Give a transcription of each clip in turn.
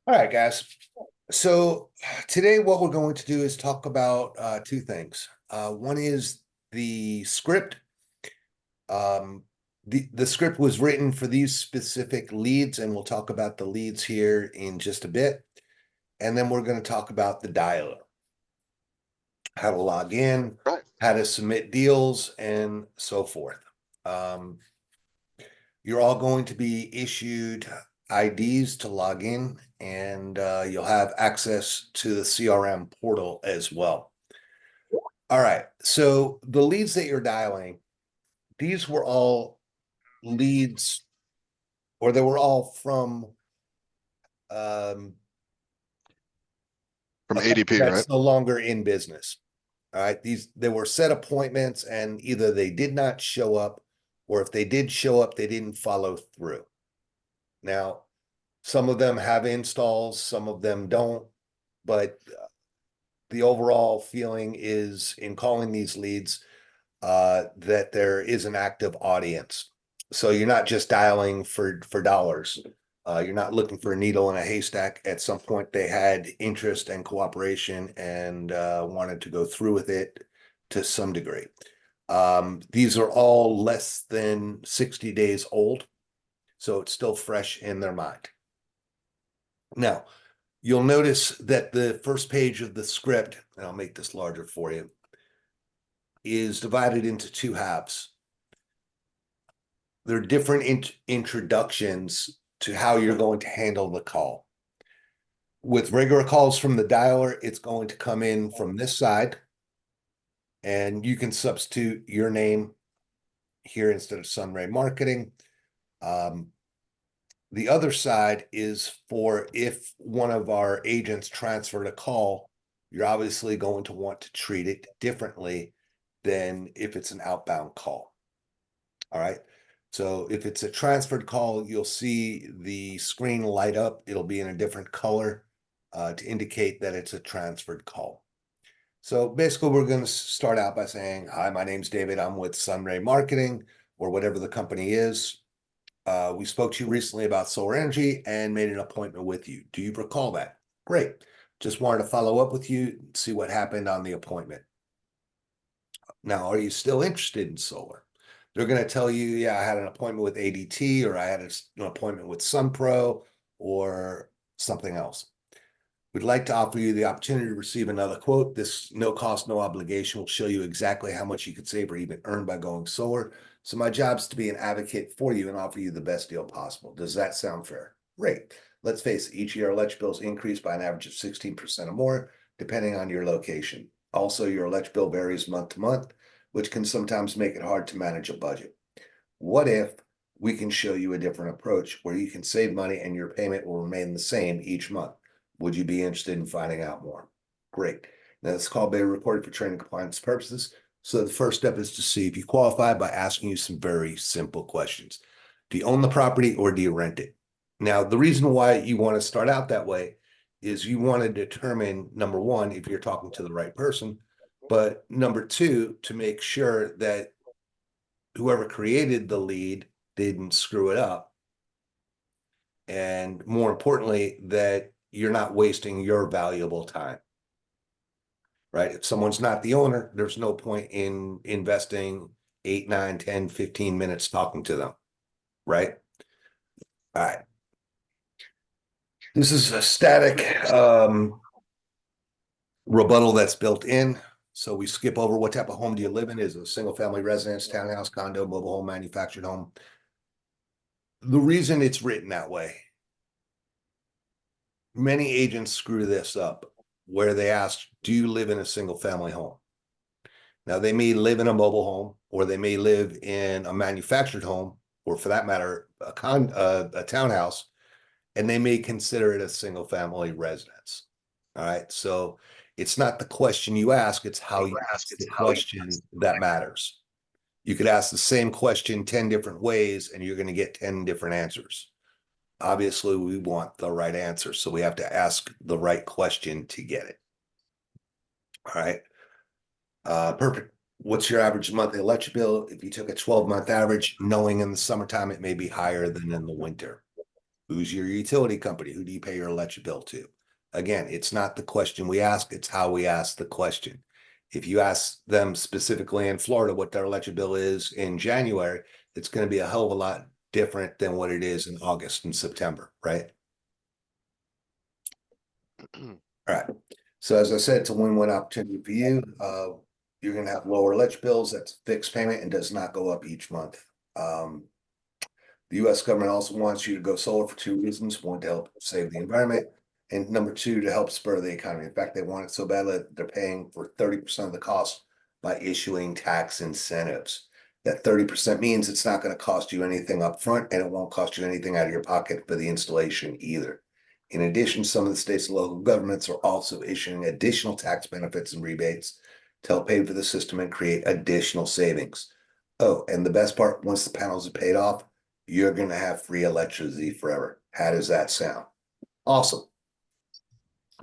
All right, guys. So today what we're going to do is talk about two things. One is the script. Um, the script was written for these specific leads, and we'll talk about the leads here in just a bit. And then we're going to talk about the dialer, how to log in, Right. how to submit deals, and so forth. Um, you're all going to be issued IDs to log in, and you'll have access to the CRM portal as well. All right. So the leads that you're dialing, these were all leads, or they were all from From a company ADP, right? that's no longer in business. All right. They were set appointments, and either they did not show up, or if they did show up, they didn't follow through. Now, some of them have installs, some of them don't, but the overall feeling is in calling these leads that there is an active audience. So you're not just dialing for dollars. You're not looking for a needle in a haystack. At some point, they had interest and cooperation and wanted to go through with it to some degree. These are all less than 60 days old, so it's still fresh in their mind. Now, you'll notice that the first page of the script, and I'll make this larger for you, is divided into two halves. There are different introductions to how you're going to handle the call. With regular calls from the dialer, it's going to come in from this side, and you can substitute your name here instead of Sunray Marketing. Um, the other side is for if one of our agents transferred a call, you're obviously going to want to treat it differently than if it's an outbound call. All right. So if it's a transferred call, you'll see the screen light up. It'll be in a different color to indicate that it's a transferred call. So basically, we're going to start out by saying, "Hi, my name's David. I'm with Sunray Marketing or whatever the company is. We spoke to you recently about solar energy and made an appointment with you. Do you recall that? Great. Just wanted to follow up with you, see what happened on the appointment. Now, are you still interested in solar? They're going to tell you, yeah, I had an appointment with ADT, or I had an appointment with SunPro, or something else. We'd like to offer you the opportunity to receive another quote. This no cost, no obligation will show you exactly how much you could save or even earn by going solar. So my job is to be an advocate for you and offer you the best deal possible. Does that sound fair? Great. Let's face it, each year electric bills increase by an average of 16% or more, depending on your location. Also, your electric bill varies month to month, which can sometimes make it hard to manage a budget. What if we can show you a different approach where you can save money and your payment will remain the same each month? Would you be interested in finding out more? Great. Now, this call may be recorded for training compliance purposes. So the first step is to see if you qualify by asking you some very simple questions. Do you own the property or do you rent it? Now, the reason why you want to start out that way is you want to determine, number one, if you're talking to the right person, but number two, to make sure that whoever created the lead didn't screw it up. And more importantly, that you're not wasting your valuable time, right? If someone's not the owner, there's no point in investing 8, 9, 10, 15 minutes talking to them, right? All right. This is a static rebuttal that's built in. So we skip over what type of home do you live in? Is it a single family residence, townhouse, condo, mobile home, manufactured home? The reason it's written that way, many agents screw this up where they ask, do you live in a single family home? Now, they may live in a mobile home, or they may live in a manufactured home, or for that matter, a townhouse, and they may consider it a single family residence. All right. So it's not the question you ask, it's how you ask the question that matters. You could ask the same question 10 different ways, and you're going to get 10 different answers. Obviously, we want the right answer, so we have to ask the right question to get it. All right. Perfect. What's your average monthly electric bill? If you took a 12-month average, knowing in the summertime it may be higher than in the winter. Who's your utility company? Who do you pay your electric bill to? Again, it's not the question we ask, it's how we ask the question. If you ask them specifically in Florida what their electric bill is in January, it's going to be a hell of a lot different than what it is in August and September, right? All right. So as I said, it's a win-win opportunity for you. You're going to have lower electric bills. That's fixed payment and does not go up each month. The US government also wants you to go solar for two reasons. One, to help save the environment, and number two, to help spur the economy. In fact, they want it so badly that they're paying for 30% of the cost by issuing tax incentives. That 30% means it's not going to cost you anything up front, and it won't cost you anything out of your pocket for the installation either. In addition, some of the states and local governments are also issuing additional tax benefits and rebates to help pay for the system and create additional savings. Oh, and the best part, once the panels are paid off, you're going to have free electricity forever. How does that sound? Awesome.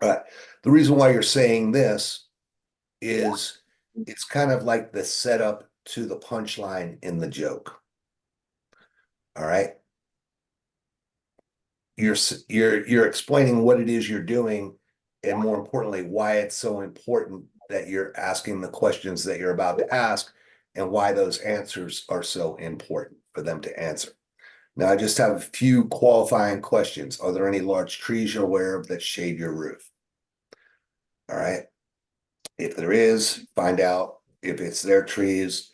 All right. The reason why you're saying this is it's kind of like the setup to the punchline in the joke. All right. You're explaining what it is you're doing, and more importantly, why it's so important that you're asking the questions that you're about to ask, and why those answers are so important for them to answer. Now, I just have a few qualifying questions. Are there any large trees you're aware of that shade your roof? All right. If there is, find out if it's their trees,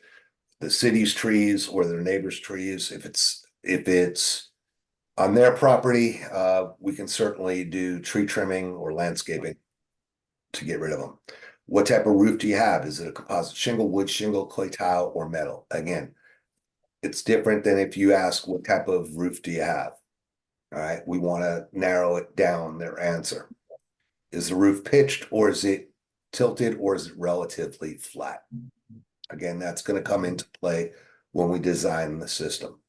the city's trees, or their neighbor's trees. If it's on their property, we can certainly do tree trimming or landscaping to get rid of them. What type of roof do you have? Is it a composite shingle, wood shingle, clay tile, or metal? Again, it's different than if you ask what type of roof do you have. All right, we want to narrow it down, their answer. Is the roof pitched, or is it tilted, or is it relatively flat? Again, that's going to come into play when we design the system.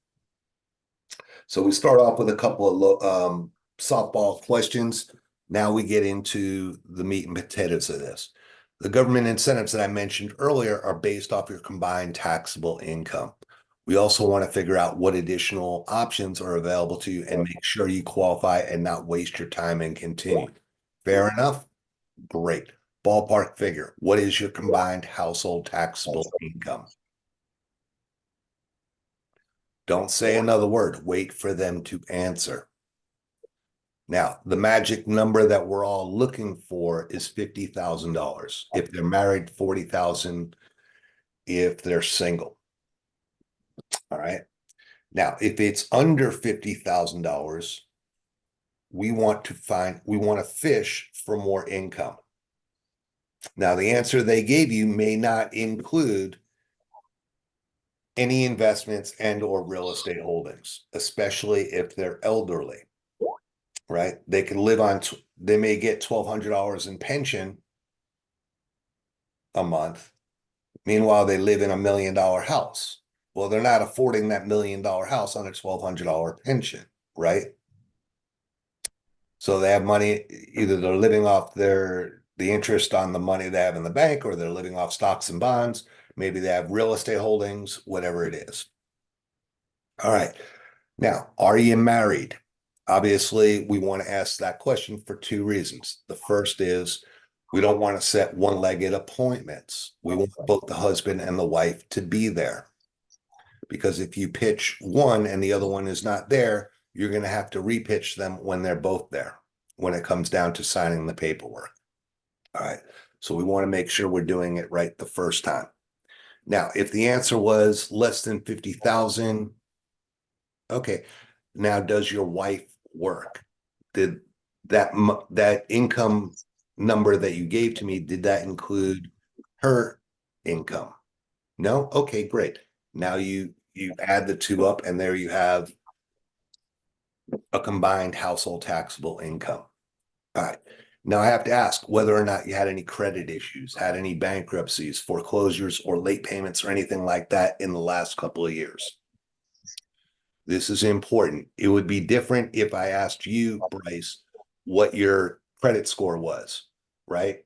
So we start off with a couple of softball questions. Now we get into the meat and potatoes of this. The government incentives that I mentioned earlier are based off your combined taxable income. We also want to figure out what additional options are available to you and make sure you qualify and not waste your time and continue. Fair enough? Great. Ballpark figure. What is your combined household taxable income? Don't say another word. Wait for them to answer. Now, the magic number that we're all looking for is $50,000. If they're married, 40,000 if they're single. All right. Now, if it's under $50,000, we want to fish for more income. Now, the answer they gave you may not include any investments and or real estate holdings, especially if they're elderly, right? They can live on, they may get $1,200 in pension a month. Meanwhile, they live in $1 million house. Well, they're not affording that $1 million house on a $1,200 pension, right? So they have money, either they're living off the interest on the money they have in the bank, or they're living off stocks and bonds. Maybe they have real estate holdings, whatever it is. All right. Now, are you married? Obviously, we want to ask that question for two reasons. The first is we don't want to set one-legged appointments. We want both the husband and the wife to be there. Because if you pitch one and the other one is not there, you're going to have to repitch them when they're both there, when it comes down to signing the paperwork. All right. So we want to make sure we're doing it right the first time. Now, if the answer was less than 50,000, okay. Now, does your wife work? Did that income number that you gave to me, did that include her income? No? Okay, great. Now you add the two up, and there you have a combined household taxable income. All right. Now I have to ask whether or not you had any credit issues, had any bankruptcies, foreclosures, or late payments, or anything like that in the last couple of years. This is important. It would be different if I asked you, Bryce, what your credit score was, right?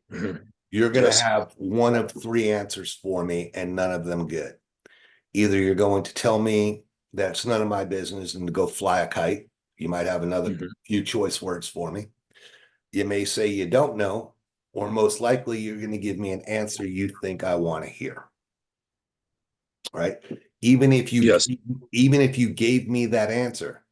You're going to have one of three answers for me, and none of them good. Either you're going to tell me that's none of my business and to go fly a kite, You might have another few choice words for me. You may say you don't know, or most likely you're going to give me an answer you think I want to hear. Right? Even if you Yes. even if you gave me that answer,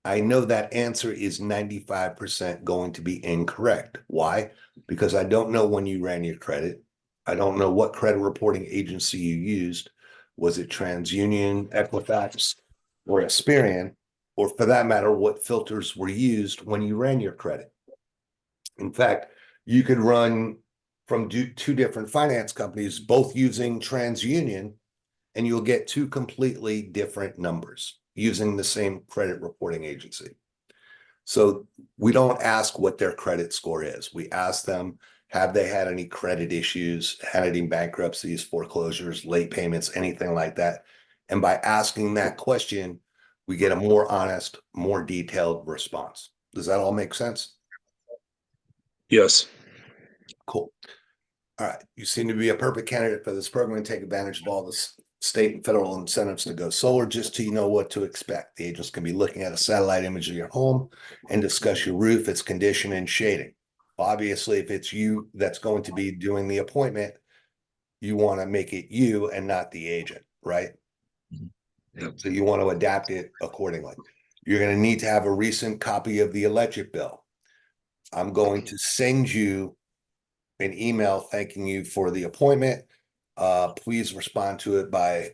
I know that answer is 95% going to be incorrect. Why? Because I don't know when you ran your credit. I don't know what credit reporting agency you used. Was it TransUnion, Equifax, or Experian? Or for that matter, what filters were used when you ran your credit? In fact, you could run from two different finance companies, both using TransUnion, and you'll get two completely different numbers using the same credit reporting agency. So we don't ask what their credit score is. We ask them, have they had any credit issues, had any bankruptcies, foreclosures, late payments, anything like that? And by asking that question, we get a more honest, more detailed response. Does that all make sense? Yes. Cool. All right. You seem to be a perfect candidate for this program and take advantage of all the state and federal incentives to go solar, just so you know what to expect. The agents can be looking at a satellite image of your home and discuss your roof, its condition, and shading. Obviously, if it's you that's going to be doing the appointment, you want to make it you and not the agent, right? Yep. So you want to adapt it accordingly. You're going to need to have a recent copy of the electric bill. I'm going to send you an email thanking you for the appointment. Please respond to it by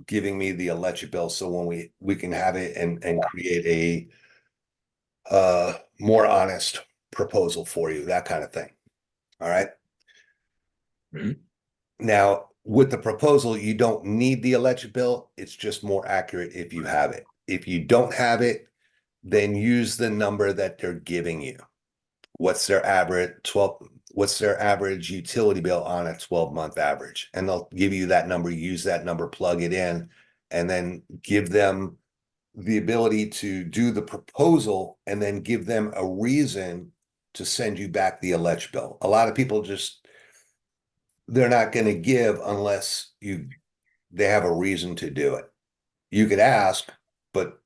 giving me the electric bill so when we can have it and create a more honest proposal for you, that kind of thing. All right. Mhm. Now, with the proposal, you don't need the electric bill. It's just more accurate if you have it. If you don't have it, then use the number that they're giving you. What's their average utility bill on a 12-month average? And they'll give you that number, use that number, plug it in, and then give them the ability to do the proposal and then give them a reason to send you back the electric bill. A lot of people they're not going to give unless they have a reason to do it. You could ask, but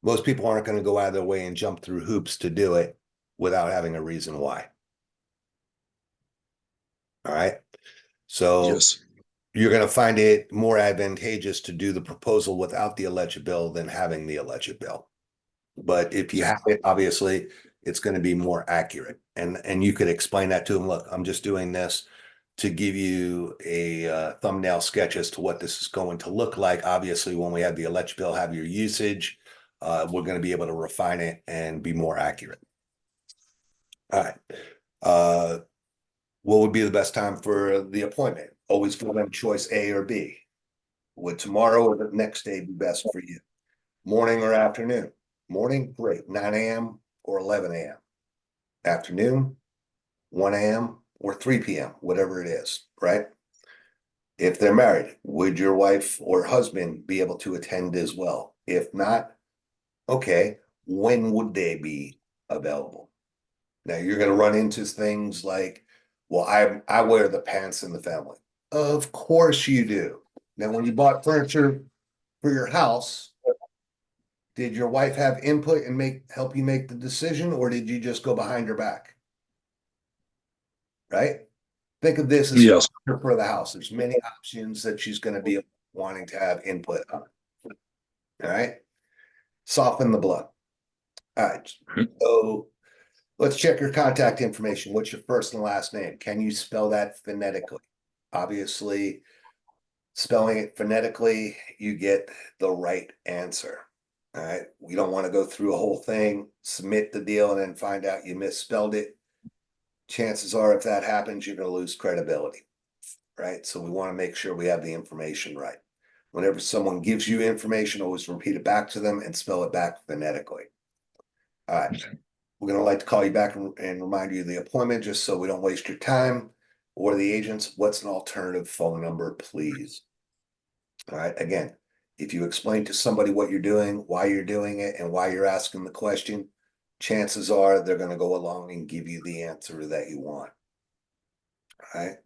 most people aren't going to go out of their way and jump through hoops to do it without having a reason why. All right. So Yes. you're going to find it more advantageous to do the proposal without the electric bill than having the electric bill. But if you have it, obviously, it's going to be more accurate. And you could explain that to them. Look, I'm just doing this to give you a thumbnail sketch as to what this is going to look like. Obviously, when we have the electric bill, have your usage, we're going to be able to refine it and be more accurate. All right. Uh, what would be the best time for the appointment? Always give them choice A or B. Would tomorrow or the next day be best for you? Morning or afternoon? Morning, great. 9 a.m. or 11 a.m. Afternoon, 1 a.m. or 3 p.m., whatever it is, right? If they're married, would your wife or husband be able to attend as well? If not, okay, when would they be available? Now you're going to run into things like, well, I wear the pants in the family. Of course you do. Now, when you bought furniture for your house, did your wife have input and help you make the decision, or did you just go behind her back? Right? Think of this as Yes. for the house. There's many options that she's going to be wanting to have input on. All right. Soften the blow. All right. Mhm. So let's check your contact information. What's your first and last name? Can you spell that phonetically? Obviously, spelling it phonetically, you get the right answer. All right. We don't want to go through a whole thing, submit the deal, and then find out you misspelled it. Chances are, if that happens, you're going to lose credibility. Right. So we want to make sure we have the information right. Whenever someone gives you information, always repeat it back to them and spell it back phonetically. All right. We're going to like to call you back and remind you of the appointment just so we don't waste your time or the agents. What's an alternative phone number, please? All right. Again, if you explain to somebody what you're doing, why you're doing it, and why you're asking the question, chances are they're going to go along and give you the answer that you want. All right.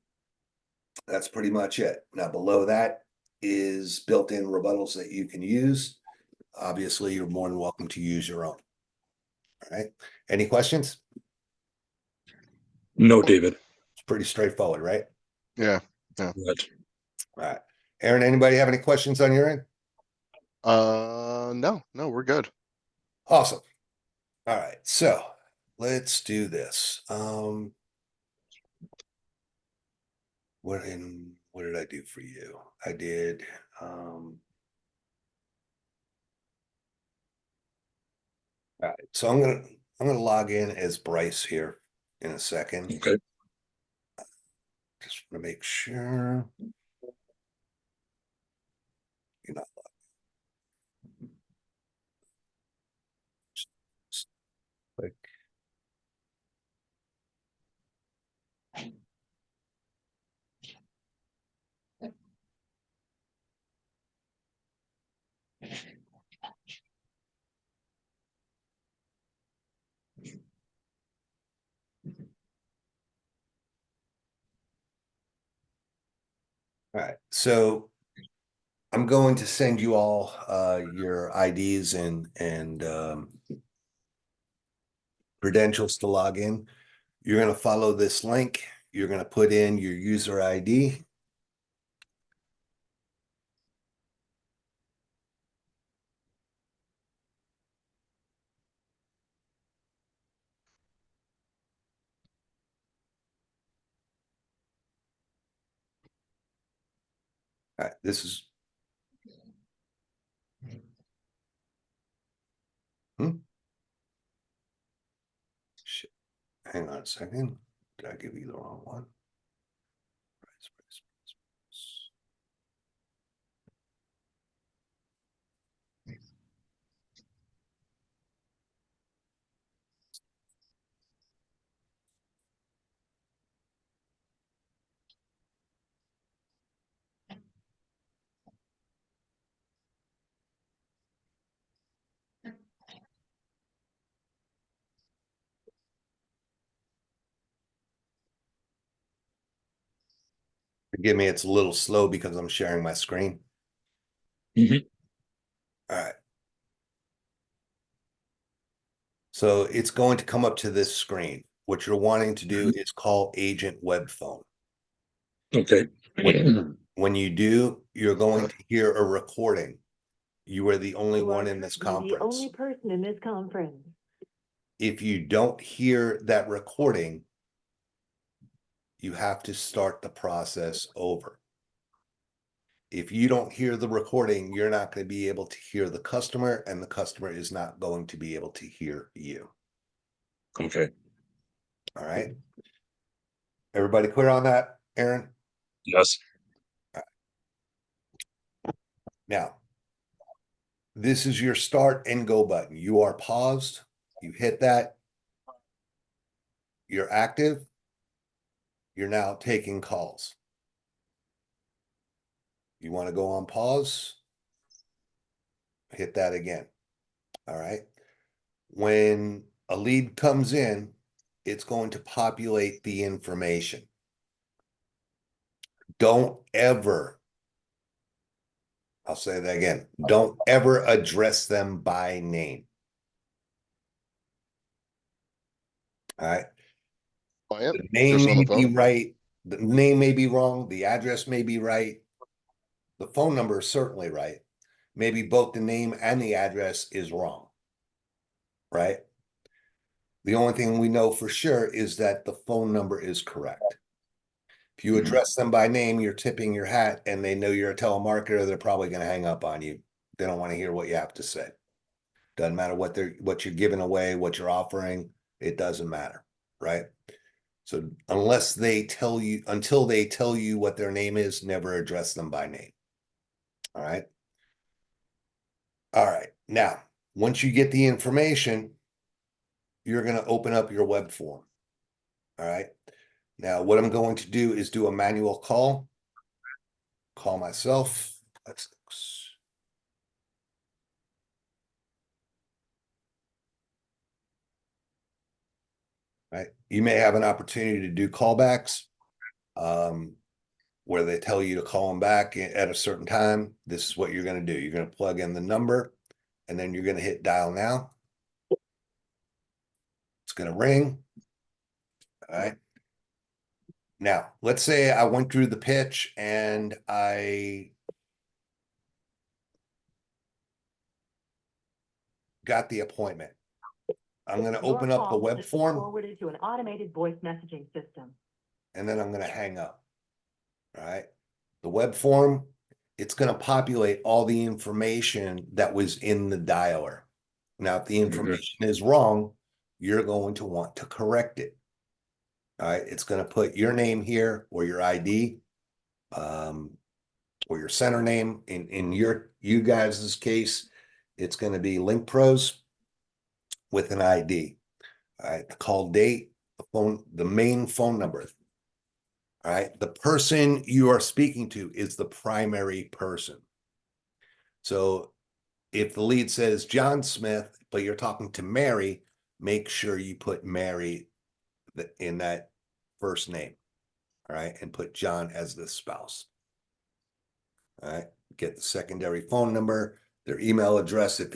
That's pretty much it. Now, below that is built-in rebuttals that you can use. obviously you're more than welcome to use your own. All right. Any questions? No, David. It's pretty straightforward, right? Yeah, yeah. Right. All right. Aaron, anybody have any questions on your end? No, we're good. Awesome. All right. So let's do this. What did I do for you? I did all right, so I'm gonna log in as Bryce here in a second. Okay. Just want to make sure you're not like all right. So I'm going to send you all your IDs and credentials to log in. You're going to follow this link. You're going to put in your user ID. All right, this is shit. Hang on a second. Did I give you the wrong one? Forgive me, it's a little slow because I'm sharing my screen. Mhm. All right. So it's going to come up to this screen. What you're wanting to do is call Agent Webform. Okay. When you do, you're going to hear a recording. You are the only one in this The conference. only person in this conference. If you don't hear that recording, you have to start the process over. If you don't hear the recording, you're not going to be able to hear the customer, and the customer is not going to be able to hear you. Okay. All right. Everybody clear on that, Aaron? Yes. Now, this is your start and go button. You are paused. You hit that. You're active. You're now taking calls. You want to go on pause? Hit that again. All right. When a lead comes in, it's going to populate the information. Don't ever, I'll say that again, don't ever address them by name. All right. Client, The name person on may the be phone. right. The name may be wrong. The address may be right. The phone number is certainly right. Maybe both the name and the address is wrong. Right. The only thing we know for sure is that the phone number is correct. If you address them by name, you're tipping your hat and they know you're a telemarketer, they're probably going to hang up on you. They don't want to hear what you have to say. Doesn't matter what you're giving away, what you're offering, it doesn't matter, right? So until they tell you what their name is, never address them by name. All right. All right. Now, once you get the information, you're going to open up your web form. All right. Now, what I'm going to do is do a manual call myself. Let's right. You may have an opportunity to do callbacks where they tell you to call them back at a certain time. This is what you're going to do. You're going to plug in the number and then you're gonna hit dial now. It's gonna ring. All right. Now, let's say I went through the pitch and I got the appointment. I'm gonna Your open up the call web has been form forwarded to an automated voice messaging system. and then I'm gonna hang up. All right. The web form, it's gonna populate all the information that was in the dialer. Now, if the information is wrong, you're going to want to correct it. All right, it's gonna put your name here or your ID, or your center name. In you guys' case, it's gonna be Link Pros with an ID. All right, the call date, the phone, the main phone number. All right, the person you are speaking to is the primary person. So if the lead says John Smith, but you're talking to Mary, make sure you put Mary in that first name. All right, and put John as the spouse. All right, get the secondary phone number, their email address if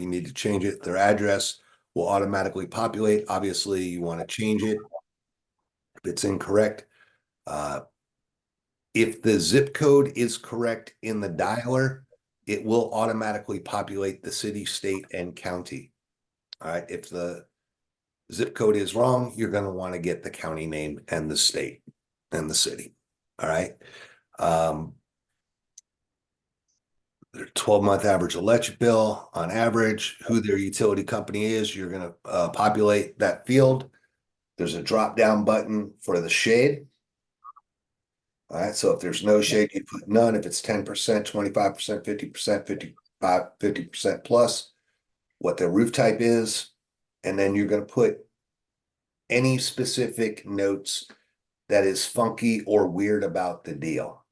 you need to change it, their address will automatically populate. Obviously, you want to change it if it's incorrect. If the zip code is correct in the dialer, it will automatically populate the city, state, and county. All right, if the zip code is wrong, you're going to want to get the county name and the state and the city. All right. Their 12-month average electric bill on average, who their utility company is, you're going to populate that field. There's a drop down button for the shade. All right, so if there's no shade, you put none. If it's 10%, 25%, 50%, 50% plus, what the roof type is, and then you're going to put any specific notes that is funky or weird about the deal.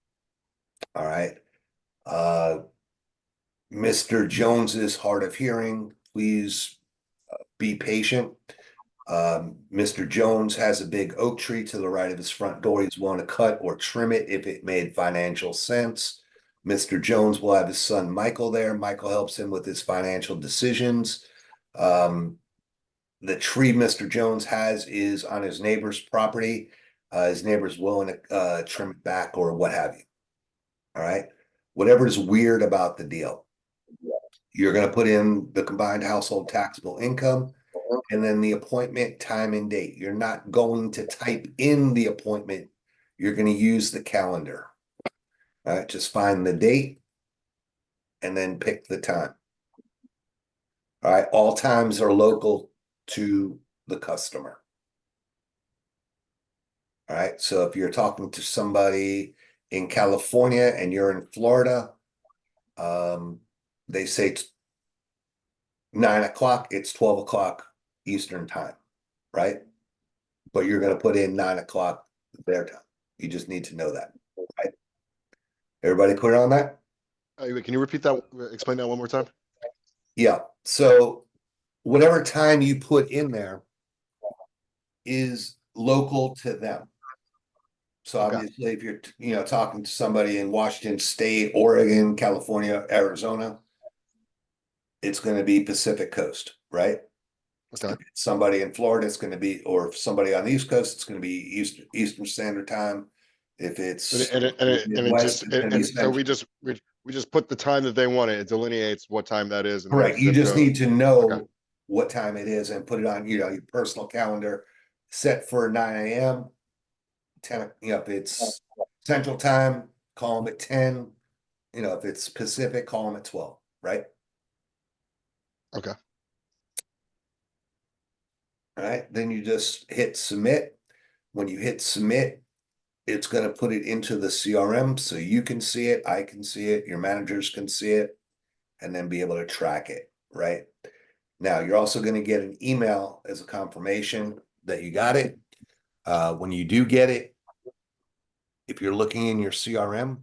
All right. Mr. Jones's hard of hearing, please be patient. Mr. Jones has a big oak tree to the right of his front door. He's willing to cut or trim it if it made financial sense. Mr. Jones will have his son Michael there. Michael helps him with his financial decisions. The tree Mr. Jones has is on his neighbor's property. His neighbor's willing to trim it back or what have you. All right. Whatever's weird about the deal. You're going to put in the combined household taxable income and then the appointment time and date. You're not going to type in the appointment. You're going to use the calendar. All right, just find the date and then pick the time. All right, all times are local to the customer. All right, so if you're talking to somebody in California and you're in Florida, they say 9 o'clock, it's 12 o'clock Eastern time, right? But you're going to put in 9 o'clock their time. You just need to know that, right? Everybody clear on that? Can you repeat that? Explain that one more time? Yeah. So whatever time you put in there is local to them. So Okay. obviously, if you're talking to somebody in Washington State, Oregon, California, Arizona, it's going to be Pacific Coast, right? Okay. If it's somebody in Florida, it's going to be, or if somebody on the East Coast, it's going to be Eastern Standard Time. If it's Midwest, it's going to be so Central. we just put the time that they want it. It delineates what time that is. And then Correct. You zip just code. need to know Okay. what time it is and put it on, your personal calendar, set for 9 a.m. 10, if it's Central Time, call them at 10. If it's Pacific, call them at 12, right? Okay. All right. Then you just hit submit. When you hit submit, it's going to put it into the CRM so you can see it, I can see it, your managers can see it, and then be able to track it, right? Now, you're also going to get an email as a confirmation that you got it. When you do get it, if you're looking in your CRM,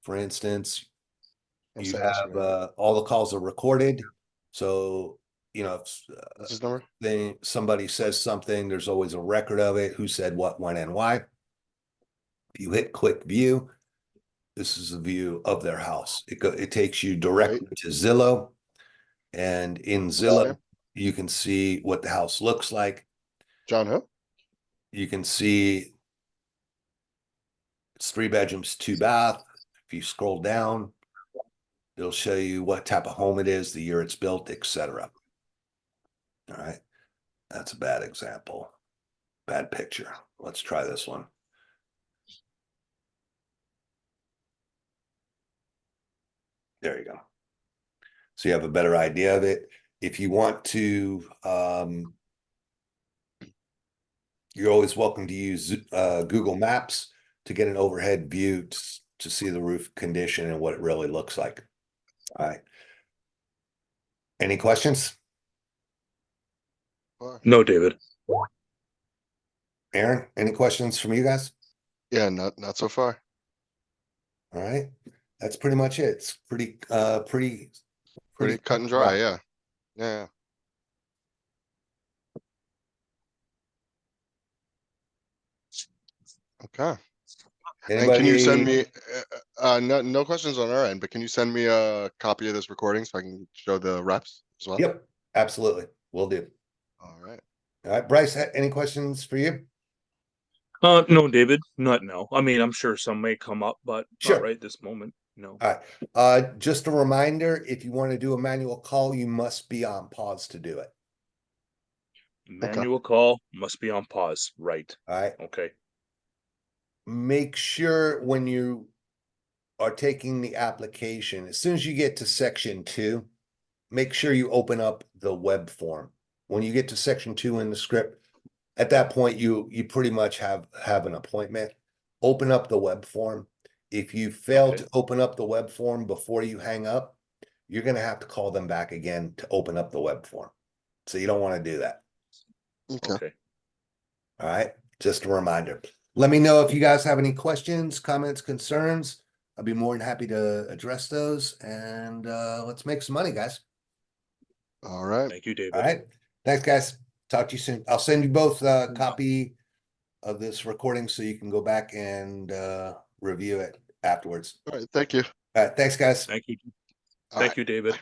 for instance, I'm you saying this, have right? all the calls are recorded. So, if What's this number? then somebody says something, there's always a record of it, who said what, when, and why. If you hit quick view, this is a view of their house. It takes you directly to Zillow. And in What's Zillow, name? you can see what the house looks like. John who? You can see it's 3 bedrooms, 2 bath. If you scroll down, it'll show you what type of home it is, the year it's built, etc. All right. That's a bad example. Bad picture. Let's try this one. There you go. So you have a better idea of it. If you want to, you're always welcome to use Google Maps to get an overhead view to see the roof condition and what it really looks like. All right. Any questions? No, David. Aaron, any questions from you guys? Yeah, not so far. All right. That's pretty much it. It's pretty Pretty cut and dry, yeah. Yeah. Okay. And can you send Anybody? me, no questions on our end, but can you send me a copy of this recording so I can show the reps as well? Yep, absolutely. Will do. All right. All right, Bryce, any questions for you? No, David, not now. I mean, I'm sure some may come up, but Sure. not right this moment. No. All right. Just a reminder, if you want to do a manual call, you must be on pause to do it. Manual call must be on pause. Right. All right. Okay. Make sure when you are taking the application, as soon as you get to section 2, make sure you open up the web form. When you get to section 2 in the script, at that point, you pretty much have an appointment. Open up the web form. If you fail Okay. to open up the web form before you hang up, you're going to have to call them back again to open up the web form. So you don't want to do that. Okay. Okay. All right. Just a reminder. Let me know if you guys have any questions, comments, concerns. I'll be more than happy to address those. And let's make some money, guys. All right. Thank you, David. All right. Thanks, guys. Talk to you soon. I'll send you both a copy of this recording so you can go back and review it afterwards. All right. Thank you. All right. Thanks, guys. Thank you. All Thank right. you, David.